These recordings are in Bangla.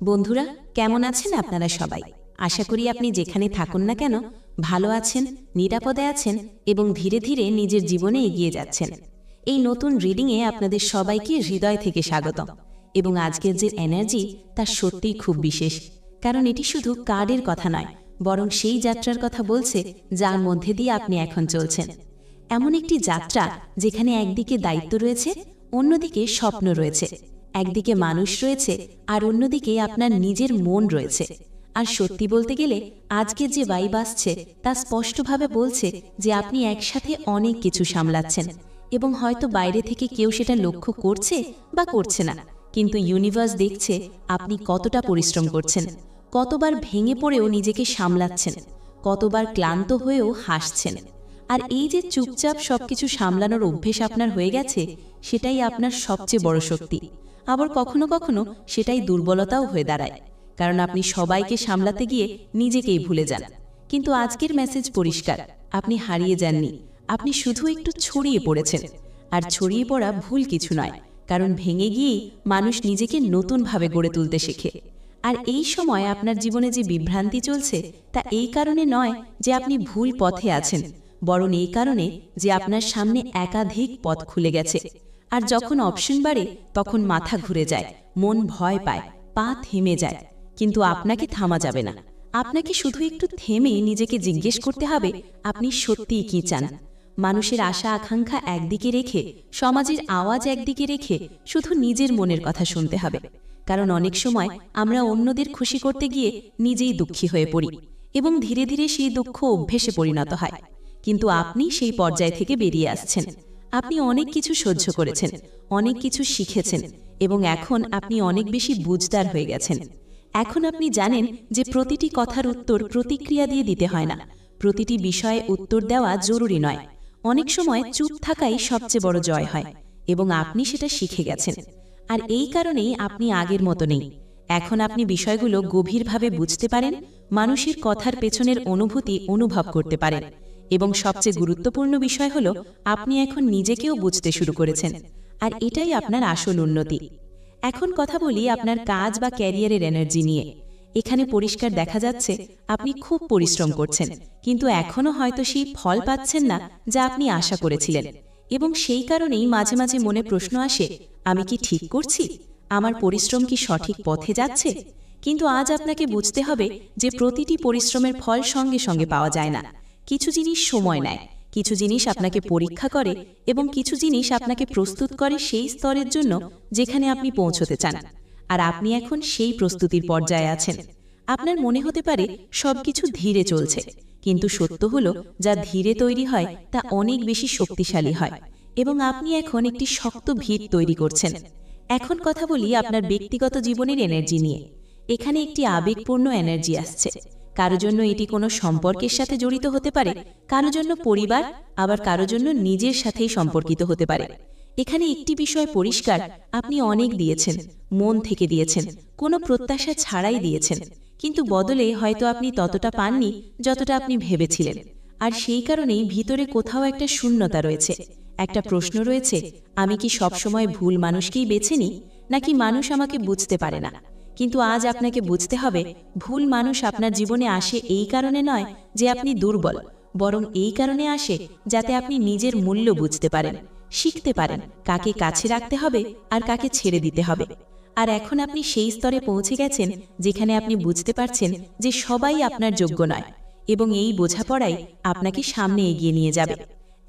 বন্ধুরা, কেমন আছেন আপনারা সবাই? আশা করি আপনি যেখানে থাকুন না কেন ভালো আছেন, নিরাপদে আছেন এবং ধীরে ধীরে নিজের জীবনে এগিয়ে যাচ্ছেন। এই নতুন রিডিংয়ে আপনাদের সবাইকে হৃদয় থেকে স্বাগতম। এবং আজকের যে এনার্জি তা সত্যিই খুব বিশেষ, কারণ এটি শুধু কার্ডের কথা নয়, বরং সেই যাত্রার কথা বলছে যার মধ্যে দিয়ে আপনি এখন চলছেন। এমন একটি যাত্রা যেখানে একদিকে দায়িত্ব রয়েছে, অন্যদিকে স্বপ্ন রয়েছে, একদিকে মানুষ রয়েছে আর অন্যদিকে আপনার নিজের মন রয়েছে। আর সত্যি বলতে গেলে আজকের যে ভাইব আসছে তা স্পষ্টভাবে বলছে যে আপনি একসাথে অনেক কিছু সামলাচ্ছেন, এবং হয়তো বাইরে থেকে কেউ সেটা লক্ষ্য করছে বা করছে না, কিন্তু ইউনিভার্স দেখছে আপনি কতটা পরিশ্রম করছেন, কতবার ভেঙে পড়েও নিজেকে সামলাচ্ছেন, কতবার ক্লান্ত হয়েও হাসছেন। আর এই যে চুপচাপ সবকিছু সামলানোর অভ্যেস আপনার হয়ে গেছে, সেটাই আপনার সবচেয়ে বড় শক্তি। আবার কখনো কখনো সেটাই দুর্বলতাও হয়ে দাঁড়ায়, কারণ আপনি সবাইকে সামলাতে গিয়ে নিজেকেই ভুলে যান। কিন্তু আজকের মেসেজ পরিষ্কার, আপনি হারিয়ে যাননি, আপনি শুধু একটু ছড়িয়ে পড়েছেন। আর ছড়িয়ে পড়া ভুল কিছু নয়, কারণ ভেঙে গিয়েই মানুষ নিজেকে নতুনভাবে গড়ে তুলতে শেখে। আর এই সময় আপনার জীবনে যে বিভ্রান্তি চলছে তা এই কারণে নয় যে আপনি ভুল পথে আছেন, বরং এই কারণে যে আপনার সামনে একাধিক পথ খুলে গেছে। আর যখন অপশন বাড়ে তখন মাথা ঘুরে যায়, মন ভয় পায়, পা থেমে যায়। কিন্তু আপনাকে থামা যাবে না। আপনাকে শুধু একটু থেমে নিজেকে জিজ্ঞেস করতে হবে আপনি সত্যিই কি চান। মানুষের আশা আকাঙ্ক্ষা একদিকে রেখে, সমাজের আওয়াজ একদিকে রেখে শুধু নিজের মনের কথা শুনতে হবে। কারণ অনেক সময় আমরা অন্যদের খুশি করতে গিয়ে নিজেই দুঃখী হয়ে পড়ি, এবং ধীরে ধীরে সেই দুঃখ অভ্যেসে পরিণত হয়। কিন্তু আপনি সেই পর্যায় থেকে বেরিয়ে আসছেন। আপনি অনেক কিছু সহ্য করেছেন, অনেক কিছু শিখেছেন, এবং এখন আপনি অনেক বেশি বুঝদার হয়ে গেছেন। এখন আপনি জানেন যে প্রতিটি কথার উত্তর প্রতিক্রিয়া দিয়ে দিতে হয় না, প্রতিটি বিষয়ে উত্তর দেওয়া জরুরি নয়। অনেক সময় চুপ থাকাই সবচেয়ে বড় জয় হয়, এবং আপনি সেটা শিখে গেছেন। আর এই কারণেই আপনি আগের মতো নেই। এখন আপনি বিষয়গুলো গভীরভাবে বুঝতে পারেন, মানুষের কথার পেছনের অনুভূতি অনুভব করতে পারেন, এবং সবচেয়ে গুরুত্বপূর্ণ বিষয় হলো আপনি এখন নিজেকেও বুঝতে শুরু করেছেন। আর এটাই আপনার আসল উন্নতি। এখন কথা বলি আপনার কাজ বা ক্যারিয়ারের এনার্জি নিয়ে। এখানে পরিষ্কার দেখা যাচ্ছে আপনি খুব পরিশ্রম করছেন, কিন্তু এখনও হয়তো সেই ফল পাচ্ছেন না যা আপনি আশা করেছিলেন। এবং সেই কারণেই মাঝে মাঝে মনে প্রশ্ন আসে, আমি কি ঠিক করছি? আমার পরিশ্রম কি সঠিক পথে যাচ্ছে? কিন্তু আজ আপনাকে বুঝতে হবে যে প্রতিটি পরিশ্রমের ফল সঙ্গে সঙ্গে পাওয়া যায় না। কিছু জিনিস সময় নেয়, কিছু জিনিস আপনাকে পরীক্ষা করে, এবং কিছু জিনিস আপনাকে প্রস্তুত করে সেই স্তরের জন্য যেখানে আপনি পৌঁছতে চান। আর আপনি এখন সেই প্রস্তুতির পর্যায়ে আছেন। আপনার মনে হতে পারে সবকিছু ধীরে চলছে, কিন্তু সত্য হলো যা ধীরে তৈরি হয় তা অনেক বেশি শক্তিশালী হয়, এবং আপনি এখন একটি শক্ত ভিত তৈরি করছেন। এখন কথা বলি আপনার ব্যক্তিগত জীবনের এনার্জি নিয়ে। এখানে একটি আবেগপূর্ণ এনার্জি আসছে। কারো জন্য এটি কোনো সম্পর্কের সাথে জড়িত হতে পারে, কারো জন্য পরিবার, আবার কারো জন্য নিজের সাথেই সম্পর্কিত হতে পারে। এখানে একটি বিষয় পরিষ্কার, আপনি অনেক দিয়েছেন, মন থেকে দিয়েছেন, কোনো প্রত্যাশা ছাড়াই দিয়েছেন, কিন্তু বদলে হয়তো আপনি ততটা পাননি যতটা আপনি ভেবেছিলেন। আর সেই কারণেই ভিতরে কোথাও একটা শূন্যতা রয়েছে, একটা প্রশ্ন রয়েছে, আমি কি সবসময় ভুল মানুষকেই বেছে নিই, নাকি মানুষ আমাকে বুঝতে পারে না? কিন্তু আজ আপনাকে বুঝতে হবে, ভুল মানুষ আপনার জীবনে আসে এই কারণে নয় যে আপনি দুর্বল, বরং এই কারণে আসে যাতে আপনি নিজের মূল্য বুঝতে পারেন, শিখতে পারেন কাকে কাছে রাখতে হবে আর কাকে ছেড়ে দিতে হবে। আর এখন আপনি সেই স্তরে পৌঁছে গেছেন যেখানে আপনি বুঝতে পারছেন যে সবাই আপনার যোগ্য নয়, এবং এই বোঝাপড়াই আপনাকে সামনে এগিয়ে নিয়ে যাবে।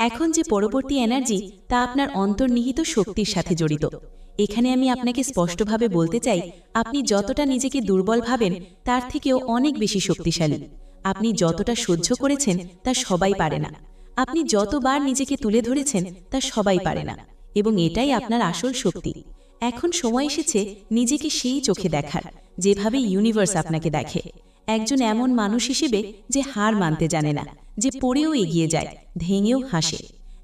এখন যে পরবর্তী এনার্জি তা আপনার অন্তর্নিহিত শক্তির সাথে জড়িত। এখানে আমি আপনাকে স্পষ্টভাবে বলতে চাই, আপনি যতটা নিজেকে দুর্বল ভাবেন তার থেকেও অনেক বেশি শক্তিশালী। আপনি যতটা সহ্য করেছেন তা সবাই পারে না। আপনি যতবার নিজেকে তুলে ধরেছেন তা সবাই পারে না, এবং এটাই আপনার আসল শক্তি। এখন সময় এসেছে নিজেকে সেই চোখে দেখার যেভাবে ইউনিভার্স আপনাকে দেখে, একজন এমন মানুষ হিসেবে যে হার মানতে জানে না, যে পড়েও এগিয়ে যায়, ভেঙেও হাসে।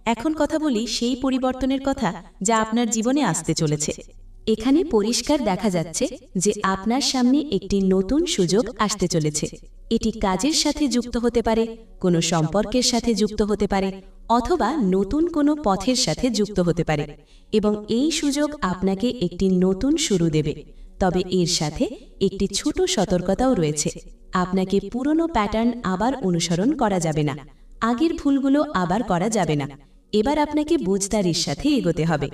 এখন কথা বলি সেই পরিবর্তনের কথা যা আপনার জীবনে আসতে চলেছে। এখানে পরিষ্কার দেখা যাচ্ছে যে আপনার সামনে একটি নতুন সুযোগ আসতে চলেছে। এটি কাজের সাথে যুক্ত হতে পারে, কোনো সম্পর্কের সাথে যুক্ত হতে পারে, অথবা নতুন কোনো পথের সাথে যুক্ত হতে পারে, এবং এই সুযোগ আপনাকে একটি নতুন শুরু দেবে। তবে এর সাথে একটি ছোট সতর্কতাও রয়েছে। আপনাকে পুরনো প্যাটার্ন আবার অনুসরণ করা যাবে না, আগের ভুলগুলো আবার করা যাবে না। এবার আপনাকে বুঝদারির সাথে এগোতে হবে।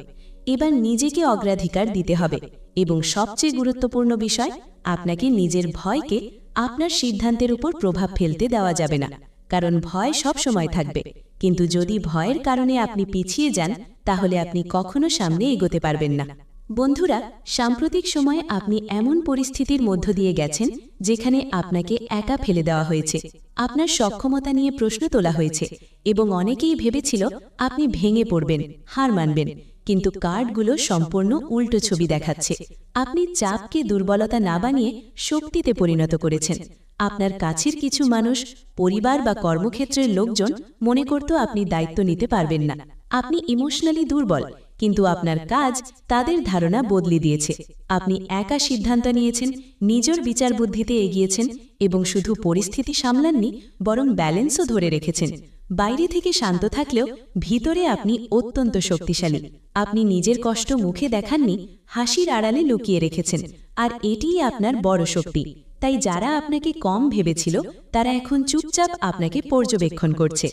এবার নিজেকে অগ্রাধিকার দিতে হবে এবং সবচেয়ে গুরুত্বপূর্ণ বিষয়, আপনাকে নিজের ভয়কে আপনার সিদ্ধান্তের উপর প্রভাব ফেলতে দেওয়া যাবে না। কারণ ভয় সব সময় থাকবে, কিন্তু যদি ভয়ের কারণে আপনি পিছিয়ে যান, তাহলে আপনি কখনো সামনে এগোতে পারবেন না। বন্ধুরা, সাম্প্রতিক সময়ে আপনি এমন পরিস্থিতির মধ্য দিয়ে গেছেন যেখানে আপনাকে একা ফেলে দেওয়া হয়েছে, আপনার সক্ষমতা নিয়ে প্রশ্ন তোলা হয়েছে এবং অনেকেই ভেবেছিল আপনি ভেঙে পড়বেন, হার মানবেন। কিন্তু কার্ডগুলো সম্পূর্ণ উল্টো ছবি দেখাচ্ছে। আপনি চাপকে দুর্বলতা না বানিয়ে শক্তিতে পরিণত করেছেন। আপনার কাছের কিছু মানুষ, পরিবার বা কর্মক্ষেত্রের লোকজন মনে করত আপনি দায়িত্ব নিতে পারবেন না, আপনি ইমোশনালি দুর্বল, কিন্তু আপনার কাজ তাদের ধারণা বদলে দিয়েছে। আপনি একা সিদ্ধান্ত নিয়েছেন, নিজের বিচার বুদ্ধিতে এগিয়েছেন এবং শুধু পরিস্থিতি সামলাননি, বরং ব্যালেন্সও ধরে রেখেছেন। বাইরে থেকে শান্ত থাকলেও ভিতরে আপনি অত্যন্ত শক্তিশালী। আপনি নিজের কষ্ট মুখে দেখাননি, হাসির আড়ালে লুকিয়ে রেখেছেন, আর এটিই আপনার বড় শক্তি। তাই যারা আপনাকে কম ভেবেছিল, তারা এখন চুপচাপ আপনাকে পর্যবেক্ষণ করছে।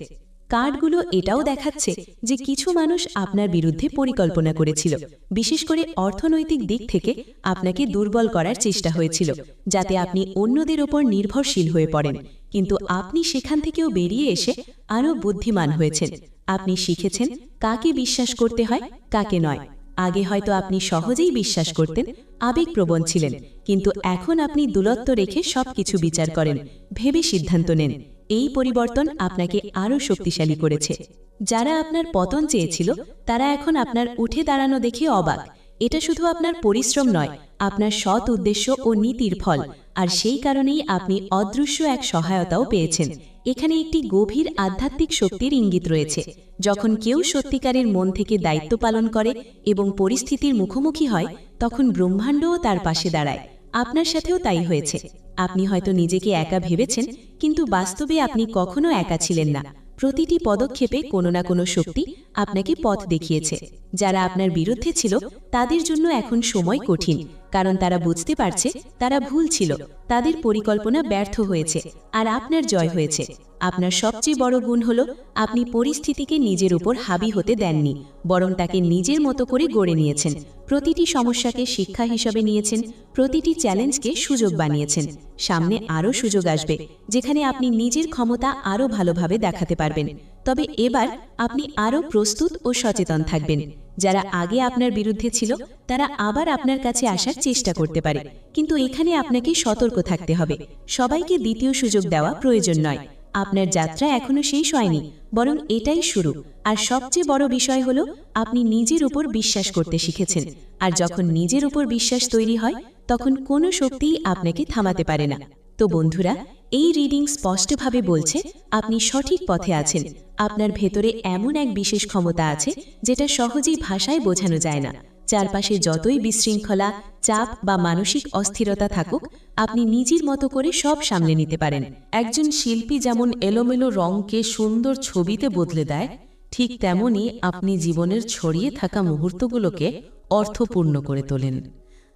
কার্ডগুলো এটাও দেখাচ্ছে যে কিছু মানুষ আপনার বিরুদ্ধে পরিকল্পনা করেছিল, বিশেষ করে অর্থনৈতিক দিক থেকে আপনাকে দুর্বল করার চেষ্টা হয়েছিল, যাতে আপনি অন্যদের ওপর নির্ভরশীল হয়ে পড়েন। কিন্তু আপনি সেখান থেকেও বেরিয়ে এসে আরও বুদ্ধিমান হয়েছেন। আপনি শিখেছেন কাকে বিশ্বাস করতে হয়, কাকে নয়। আগে হয়তো আপনি সহজেই বিশ্বাস করতেন, আবেগপ্রবণ ছিলেন, কিন্তু এখন আপনি দূরত্ব রেখে সবকিছু বিচার করেন, ভেবে সিদ্ধান্ত নেন। এই পরিবর্তন আপনাকে আরও শক্তিশালী করেছে। যারা আপনার পতন চেয়েছিল, তারা এখন আপনার উঠে দাঁড়ানো দেখে অবাক। এটা শুধু আপনার পরিশ্রম নয়, আপনার সৎ উদ্দেশ্য ও নীতির ফল, আর সেই কারণেই আপনি অদৃশ্য এক সহায়তাও পেয়েছেন। এখানে একটি গভীর আধ্যাত্মিক শক্তির ইঙ্গিত রয়েছে। যখন কেউ সত্যিকারের মন থেকে দায়িত্ব পালন করে এবং পরিস্থিতির মুখোমুখি হয়, তখন ব্রহ্মাণ্ডও তার পাশে দাঁড়ায়। আপনার সাথেও তাই হয়েছে। আপনি হয়তো নিজেকে একা ভেবেছেন, কিন্তু বাস্তবে আপনি কখনো একা ছিলেন না। প্রতিটি পদক্ষেপে কোনো না কোনো শক্তি আপনাকে পথ দেখিয়েছে। যারা আপনার বিরুদ্ধে ছিল, তাদের জন্য এখন সময় কঠিন, কারণ তারা বুঝতে পারছে তারা ভুল ছিল, তাদের পরিকল্পনা ব্যর্থ হয়েছে, আর আপনার জয় হয়েছে। আপনার সবচেয়ে বড় গুণ হল আপনি পরিস্থিতিকে নিজের উপর হাবি হতে দেননি, বরং তাকে নিজের মতো করে গড়ে নিয়েছেন। প্রতিটি সমস্যাকে শিক্ষা হিসেবে নিয়েছেন, প্রতিটি চ্যালেঞ্জকে সুযোগ বানিয়েছেন। সামনে আরও সুযোগ আসবে, যেখানে আপনি নিজের ক্ষমতা আরও ভালোভাবে দেখাতে পারবেন। তবে এবার আপনি আরও প্রস্তুত ও সচেতন থাকবেন। যারা আগে আপনার বিরুদ্ধে ছিল, তারা আবার আপনার কাছে আসার চেষ্টা করতে পারে, কিন্তু এখানে আপনাকে সতর্ক থাকতে হবে। সবাইকে দ্বিতীয় সুযোগ দেওয়া প্রয়োজন নয়। আপনার যাত্রা এখনো শেষ হয়নি, বরং এটাই শুরু। আর সবচেয়ে বড় বিষয় হলো আপনি নিজের উপর বিশ্বাস করতে শিখেছেন, আর যখন নিজের উপর বিশ্বাস তৈরি হয়, তখন কোনো শক্তিই আপনাকে থামাতে পারে না। তো বন্ধুরা, এই রিডিং স্পষ্টভাবে বলছে আপনি সঠিক পথে আছেন। আপনার ভেতরে এমন এক বিশেষ ক্ষমতা আছে যেটা সহজেই ভাষায় বোঝানো যায় না। চারপাশে যতই বিশৃঙ্খলা, চাপ বা মানসিক অস্থিরতা থাকুক, আপনি নিজের মতো করে সব সামলে নিতে পারেন। একজন শিল্পী যেমন এলোমেলো রঙকে সুন্দর ছবিতে বদলে দেয়, ঠিক তেমনই আপনি জীবনের ছড়িয়ে থাকা মুহূর্তগুলোকে অর্থপূর্ণ করে তোলেন।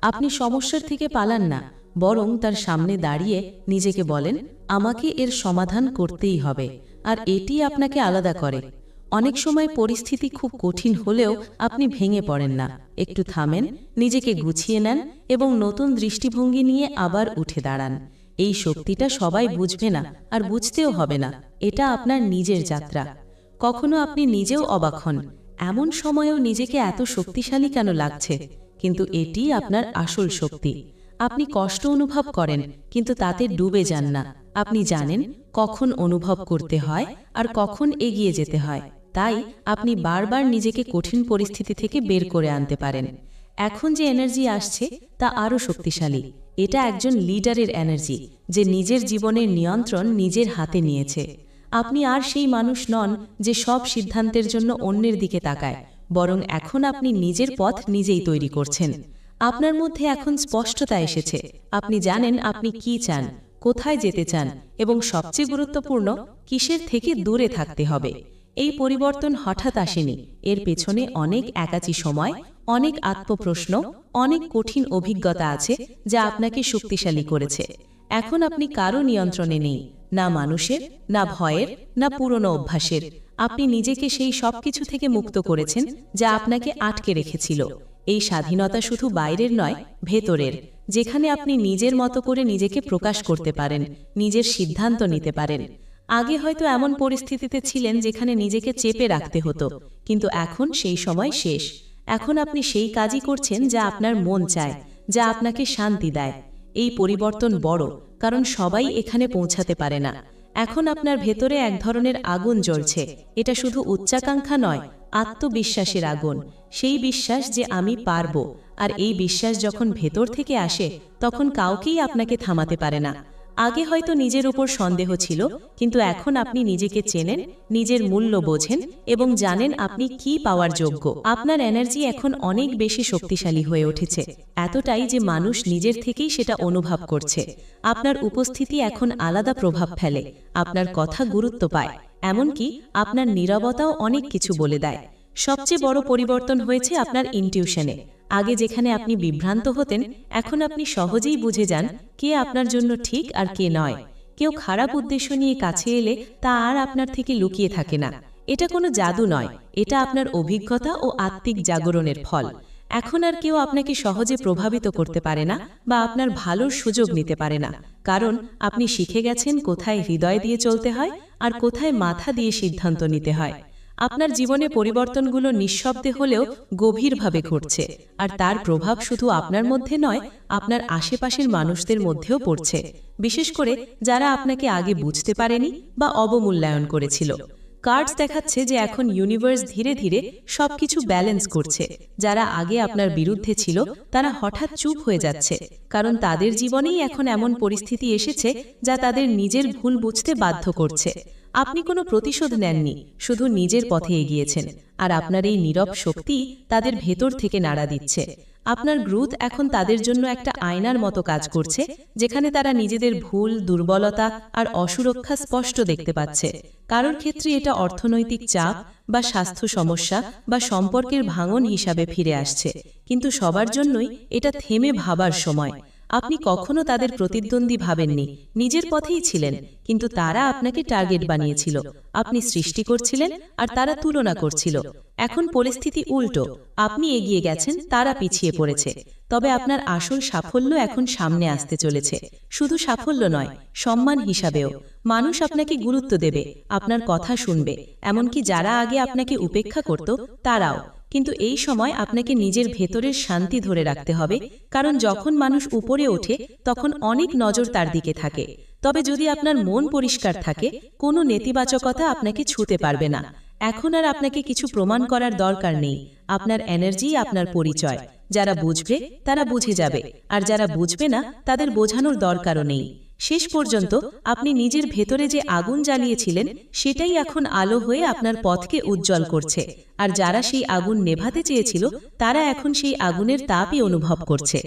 আপনি সমস্যার থেকে পালান না, বরং তার সামনে দাঁড়িয়ে নিজেকে বলেন, আমাকে এর সমাধান করতেই হবে, আর এটি আপনাকে আলাদা করে। অনেক সময় পরিস্থিতি খুব কঠিন হলেও আপনি ভেঙে পড়েন না, একটু থামেন, নিজেকে গুছিয়ে নেন এবং নতুন দৃষ্টিভঙ্গি নিয়ে আবার উঠে দাঁড়ান। এই শক্তিটা সবাই বুঝবে না, আর বুঝতেও হবে না। এটা আপনার নিজের যাত্রা। কখনো আপনি নিজেও অবাক হন, এমন সময়েও নিজেকে এত শক্তিশালী কেন লাগছে, কিন্তু এটি আপনার আসল শক্তি। আপনি কষ্ট অনুভব করেন, কিন্তু তাতে ডুবে যান না। আপনি জানেন কখন অনুভব করতে হয় আর কখন এগিয়ে যেতে হয়। তাই আপনি বারবার নিজেকে কঠিন পরিস্থিতি থেকে বের করে আনতে পারেন। এখন যে এনার্জি আসছে তা আরও শক্তিশালী। এটা একজন লিডারের এনার্জি, যে নিজের জীবনের নিয়ন্ত্রণ নিজের হাতে নিয়েছে। আপনি আর সেই মানুষ নন যে সব সিদ্ধান্তের জন্য অন্যের দিকে তাকায়, বরং এখন আপনি নিজের পথ নিজেই তৈরি করছেন। আপনার মধ্যে এখন স্পষ্টতা এসেছে। আপনি জানেন আপনি কি চান, কোথায় যেতে চান এবং সবচেয়ে গুরুত্বপূর্ণ, কিসের থেকে দূরে থাকতে হবে। এই পরিবর্তন হঠাৎ আসেনি, এর পেছনে অনেক একাকী সময়, অনেক আত্মপ্রশ্ন, অনেক কঠিন অভিজ্ঞতা আছে যা আপনাকে শক্তিশালী করেছে। এখন আপনি কারো নিয়ন্ত্রণে নেই, না মানুষের, না ভয়ের, না পুরনো অভ্যাসের। আপনি নিজেকে সেই সব কিছু থেকে মুক্ত করেছেন যা আপনাকে আটকে রেখেছিল। এই স্বাধীনতা শুধু বাইরের নয়, ভেতরের, যেখানে আপনি নিজের মতো করে নিজেকে প্রকাশ করতে পারেন, নিজের সিদ্ধান্ত নিতে পারেন। আগে হয়তো এমন পরিস্থিতিতে ছিলেন যেখানে নিজেকে চেপে রাখতে হতো, কিন্তু এখন সেই সময় শেষ। এখন আপনি সেই কাজই করছেন যা আপনার মন চায়, যা আপনাকে শান্তি দেয়। এই পরিবর্তন বড়, কারণ সবাই এখানে পৌঁছাতে পারে না। এখন আপনার ভেতরে এক ধরনের আগুন জ্বলছে। এটা শুধু উচ্চাকাঙ্ক্ষা নয়, আত্মবিশ্বাসের আগুন। সেই বিশ্বাস যে আমি পারব। আর এই বিশ্বাস যখন ভেতর থেকে আসে, তখন কাউকেই আপনাকে থামাতে পারে না। আগে হয়তো নিজের উপর সন্দেহ ছিল, কিন্তু এখন আপনি নিজেকে চেনেন, নিজের মূল্য বোঝেন এবং জানেন আপনি কি পাওয়ার যোগ্য। আপনার এনার্জি এখন অনেক বেশি শক্তিশালী হয়ে উঠেছে, এতটাই যে মানুষ নিজের থেকেই সেটা অনুভব করছে। আপনার উপস্থিতি এখন আলাদা প্রভাব ফেলে, আপনার কথা গুরুত্ব পায়, এমনকি আপনার নীরবতাও অনেক কিছু বলে দেয়। সবচেয়ে বড় পরিবর্তন হয়েছে আপনার ইনটিউশনে। আগে যেখানে আপনি বিভ্রান্ত হতেন, এখন আপনি সহজেই বুঝে যান কে আপনার জন্য ঠিক আর কে নয়। কেউ খারাপ উদ্দেশ্য নিয়ে কাছে এলে তা আর আপনার থেকে লুকিয়ে থাকে না। এটা কোনো জাদু নয়, এটা আপনার অভিজ্ঞতা ও আত্মিক জাগরণের ফল। এখন আর কেউ আপনাকে সহজে প্রভাবিত করতে পারে না বা আপনার ভালোর সুযোগ নিতে পারে না, কারণ আপনি শিখে গেছেন কোথায় হৃদয় দিয়ে চলতে হয় আর কোথায় মাথা দিয়ে সিদ্ধান্ত নিতে হয়। আপনার জীবনে পরিবর্তনগুলো নিঃশব্দে হলেও গভীরভাবে ঘটছে, আর তার প্রভাব শুধু আপনার মধ্যে নয়, আপনার আশেপাশের মানুষদের মধ্যেও পড়ছে, বিশেষ করে যারা আপনাকে আগে বুঝতে পারেনি বা অবমূল্যায়ন করেছিল। কার্ডস দেখাচ্ছে যে এখন ইউনিভার্স ধীরে ধীরে সবকিছু ব্যালেন্স করছে। যারা আগে আপনার বিরুদ্ধে ছিল তারা হঠাৎ চুপ হয়ে যাচ্ছে, কারণ তাদের জীবনেই এখন এমন পরিস্থিতি এসেছে যা তাদের নিজের ভুল বুঝতে বাধ্য করছে। আপনি কোনো প্রতিশোধ নেননি, শুধু নিজের পথে এগিয়েছেন, আর আপনার এই নীরব শক্তি তাদের ভেতর থেকে নাড়া দিচ্ছে। আপনার গ্রোথ এখন তাদের জন্য একটা আয়নার মতো কাজ করছে, যেখানে তারা নিজেদের ভুল, দুর্বলতা আর অসুরক্ষা স্পষ্ট দেখতে পাচ্ছে। কারোর ক্ষেত্রে এটা অর্থনৈতিক চাপ বা স্বাস্থ্য সমস্যা বা সম্পর্কের ভাঙন হিসাবে ফিরে আসছে, কিন্তু সবার জন্যই এটা থেমে ভাবার সময়। আপনি কখনো তাদের প্রতিদ্বন্দ্বী ভাবেননি, নিজের পথেই ছিলেন, কিন্তু তারা আপনাকে টার্গেট বানিয়েছিল। আপনি সৃষ্টি করছিলেন আর তারা তুলনা করছিল। এখন পরিস্থিতি উল্টো, আপনি এগিয়ে গেছেন, তারা পিছিয়ে পড়েছে। তবে আপনার আসল সাফল্য এখন সামনে আসতে চলেছে। শুধু সাফল্য নয়, সম্মান হিসাবেও। মানুষ আপনাকে গুরুত্ব দেবে, আপনার কথা শুনবে, এমনকি যারা আগে আপনাকে উপেক্ষা করত তারাও। কিন্তু এই সময় আপনাকে নিজের ভেতরের শান্তি ধরে রাখতে হবে, কারণ যখন মানুষ উপরে ওঠে তখন অনেক নজর তার দিকে থাকে। তবে যদি আপনার মন পরিষ্কার থাকে, কোনো নেতিবাচকতা আপনাকে ছুঁতে পারবে না। এখন আর আপনাকে কিছু প্রমাণ করার দরকার নেই। আপনার এনার্জি আপনার পরিচয়। যারা বুঝবে তারা বুঝে যাবে, আর যারা বুঝবে না তাদের বোঝানোর দরকারও নেই। শেষ পর্যন্ত আপনি নিজের ভেতরে যে আগুন জ্বালিয়েছিলেন সেটাই এখন আলো হয়ে আপনার পথকে উজ্জ্বল করছে, আর যারা সেই আগুন নেভাতে চেয়েছিল তারা এখন সেই আগুনের তাপই অনুভব করছে।